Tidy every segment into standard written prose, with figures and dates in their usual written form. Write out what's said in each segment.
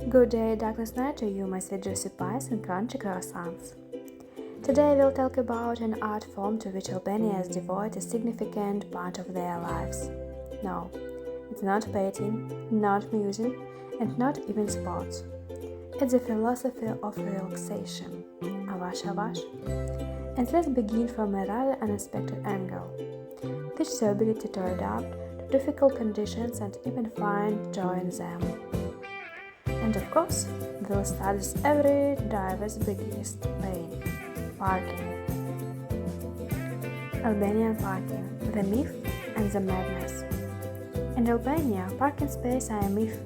Good day, darkness night to you, my sweet juicy pies and crunchy croissants. Today we'll talk about an art form to which Albanians devote a significant part of their lives. No, it's not painting, not music, and not even sports. It's a philosophy of relaxation, Avash-avash. And let's begin from a rather unexpected angle, which is the ability to adapt to difficult conditions and even find joy in them. And of course, we'll start with every driver's biggest pain: parking. Albanian parking, the myth and the madness. In Albania, parking spaces are a myth,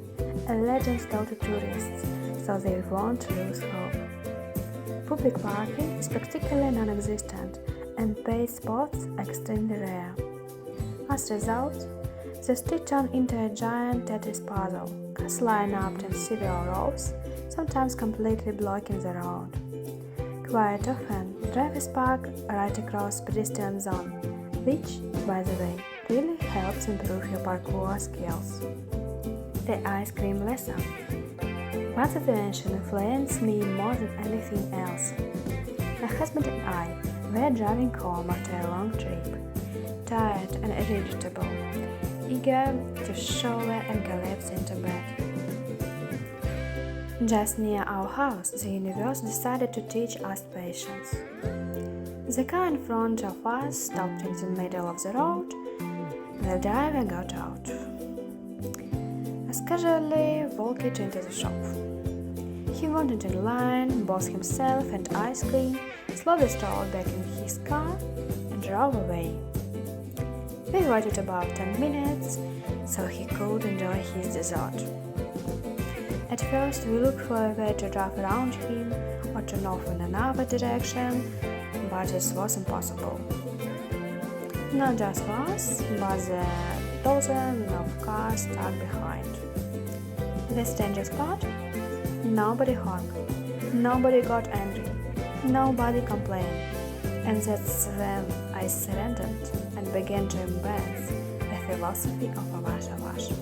a legend told to tourists, so they won't lose hope. Public parking is practically non-existent, and paid spots are extremely rare. As a result, the street turned into a giant Tetris puzzle, cars line up in several rows, sometimes completely blocking the road. Quite often, drivers park right across pedestrian zone, which, by the way, really helps improve your parkour skills. The ice cream lesson. One situation influenced me more than anything else. My husband and I were driving home after a long trip, tired and irritable, eager to shower and collapse into bed. Just near our house, the universe decided to teach us patience. The car in front of us stopped in the middle of the road. The driver got out, as casually walked into the shop. He wanted in line, bought himself and ice cream, slowly strolled back in his car, and drove away. We waited about 10 minutes so he could enjoy his dessert. At first, we looked for a way to drive around him or turn off in another direction, but this was impossible. Not just us, but the dozen of cars stuck behind. The strangest part? Nobody honked, nobody got angry, nobody complained, and that's when I surrendered and began to embrace the philosophy of Avash-avash.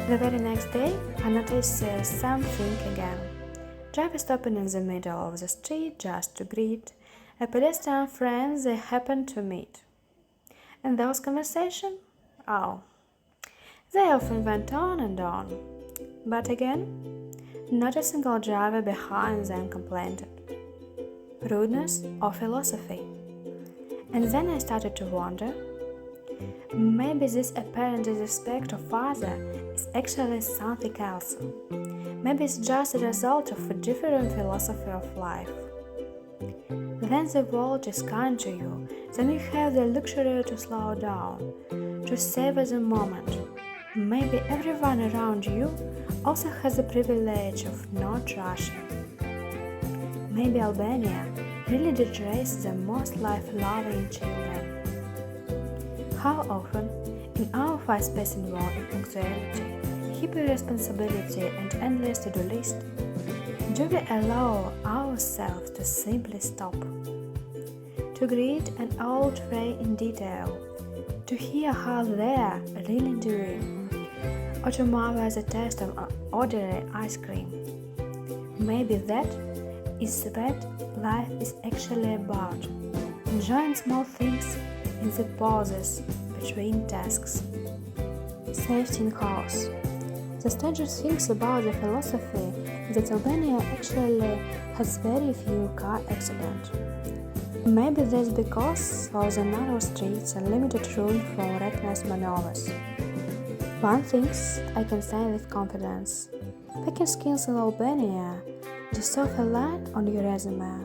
The very next day, I noticed the same thing again. Drivers stopping in the middle of the street just to greet a pedestrian friend they happened to meet. And those conversations? Oh, they often went on and on. But again, not a single driver behind them complained. Rudeness or philosophy? And then I started to wonder, maybe this apparent disrespect of others is actually something else. Maybe it's just a result of a different philosophy of life. When the world is kind to you, then you have the luxury to slow down, to savor the moment. Maybe everyone around you also has the privilege of not rushing. Maybe Albania really did raise the most life-loving children. How often, in our fast-paced world of punctuality, hyper-responsibility and endless to-do list, do we allow ourselves to simply stop? To greet an old friend in detail, to hear how they're really doing, or to marvel the taste of ordinary ice cream. Maybe that is what life is actually about, enjoying small things in the pauses between tasks. Safety in cars. The strangest things about the philosophy is that Albania actually has very few car accidents. Maybe that's because of the narrow streets and limited room for reckless maneuvers. One thing I can say with confidence: packing skills in Albania deserve a line on your resume.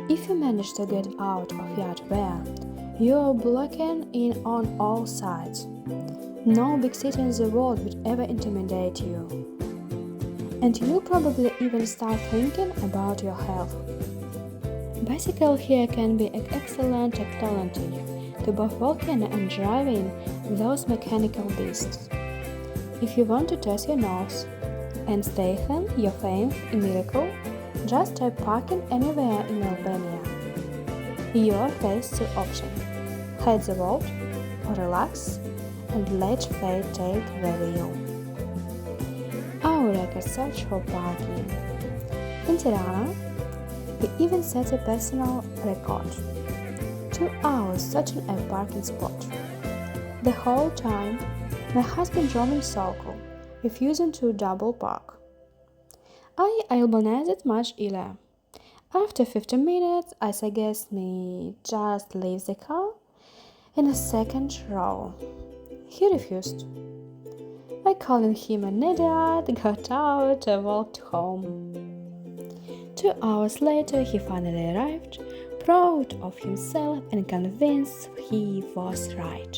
If you manage to get out of yard wear, you are blocking in on all sides. No big city in the world would ever intimidate you. And you'll probably even start thinking about your health. Bicycle here can be an excellent alternative to both walking and driving those mechanical beasts. If you want to test your nose and strengthen your faith in miracle, just try parking anywhere in Albania. You face two options: hide the road or relax and let fate take the wheel. Our record a search for parking. In Tirana, we even set a personal record: 2 hours searching a parking spot. The whole time, my husband drove in circle, refusing to double park. I Albanized much earlier. After 15 minutes, I suggest me just leave the car in a second row. He refused. I called him an idiot, got out, and walked home. 2 hours later, he finally arrived, proud of himself and convinced he was right.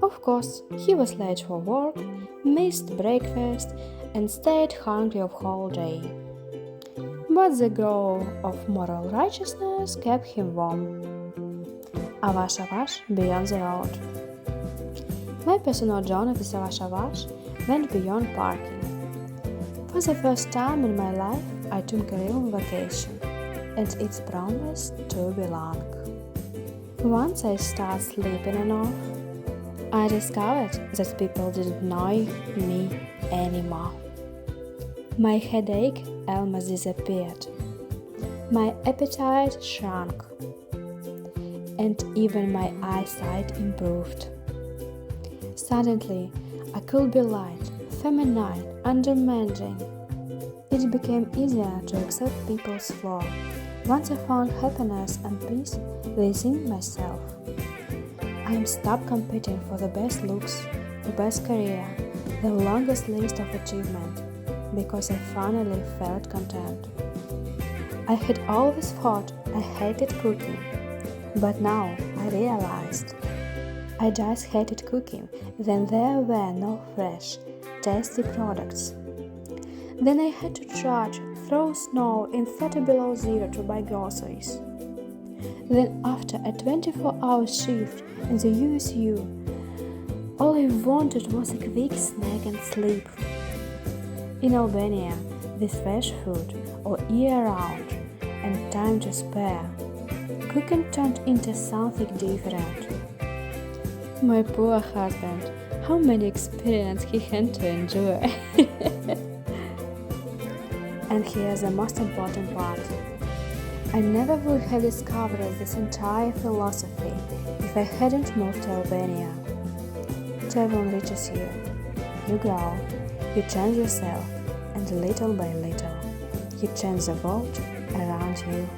Of course, he was late for work, missed breakfast, and stayed hungry the whole day. But the glow of moral righteousness kept him warm. Avash-avash beyond the road. My personal journey with Avash-avash went beyond parking. For the first time in my life, I took a real vacation, and it promised to be long. Once I started sleeping enough, I discovered that people didn't know me anymore. My headache almost disappeared. My appetite shrunk, and even my eyesight improved. Suddenly, I could be light, feminine, undemanding. It became easier to accept people's flaws once I found happiness and peace within myself. I am stopped competing for the best looks, the best career, the longest list of achievements, because I finally felt content. I had always thought I hated cooking, but now I realized I just hated cooking when there were no fresh, tasty products. Then I had to trudge through snow in 30 below zero to buy groceries. Then after a 24-hour shift in the USU, all I wanted was a quick snack and sleep. In Albania, with fresh food all year round and time to spare, cooking turned into something different. My poor husband, how many experiences he had to endure. And here's the most important part. I never would have discovered this entire philosophy if I hadn't moved to Albania. Travel enriches you. You grow, you change yourself, and little by little, you change the world around you.